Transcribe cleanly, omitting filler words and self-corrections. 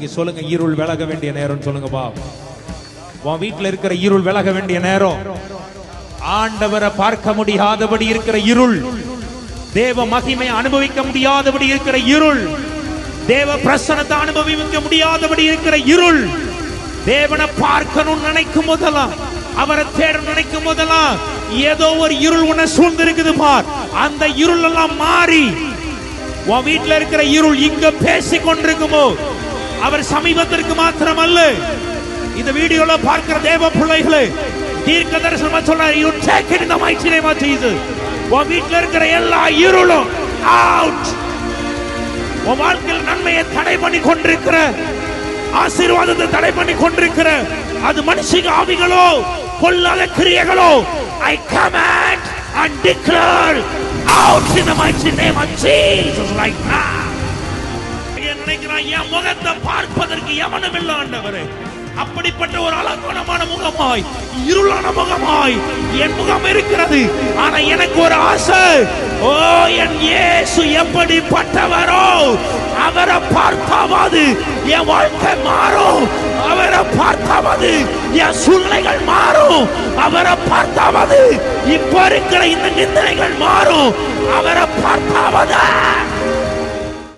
சொல்லுங்க, இருள் விலக வேண்டிய நேரம் சொல்லுங்க பா. உன் வீட்டுல இருக்கிற இருள் விலக வேண்டிய நேரம். ஆண்டவரை பார்க்க முடியாதபடி இருக்கிற இருள், தேவ மகிமை அனுபவிக்க முடியாதபடி இருக்கிற இருள், தேவ பிரசன்னத்தை அனுபவிக்க முடியாதபடி இருக்கிற இருள், தேவனை பார்க்கணும் நினைக்கும் போதெல்லாம், அவரை தேடணும் நினைக்கும் போதெல்லாம் ஏதோ ஒரு இருள் உன்னை சூழ்ந்திருக்குது பார். அந்த இருள் எல்லாம் மாறி உன் வீட்டுல இருக்கிற இருள் இங்க பேசிக் கொண்டிருக்குமோ, அவர் சமீபத்திற்கு மாத்திரம் அல்ல, இந்த வீடியோல பார்க்கிற தேவ பிள்ளைகளே, தீர்க்க தரிசனமா சொல்றாரு, you take it in the mighty name of Jesus. உன் வீட்டுல இருக்கிற எல்லா இருளும் அவுட். உன் வாழ்க்கையில் நன்மையை தடை பண்ணி கொண்டிருக்கிற, ஆசீர்வாதத்தை தடை பண்ணி கொண்டிருக்கிற அது மனுஷிக ஆவிகளோ பொல்லாத கிரியைகளோ, I command and declare out in the mighty name of Jesus right now. நினைக்கிறான் என் முகத்தை பார்ப்பதற்கு எவனும் இல்லை ஆண்டவரே. அப்படிப்பட்ட ஒரு அலங்கோலமான முகமாய், இருளான முகமாய் என் முகம் இருக்கிறது. ஆனா எனக்கு ஒரு ஆசை, ஓ என் இயேசு எப்படிப்பட்டவரோ அவரை பார்த்தாவது என் வாழ்க்கை மாறும், அவரை பார்த்தாவது என் சூழ்நிலைகள் மாறும், அவரை பார்த்தாவது இப்ப இருக்கிற இந்த நிந்தனைகள் மாறும், அவரை பார்த்தாவது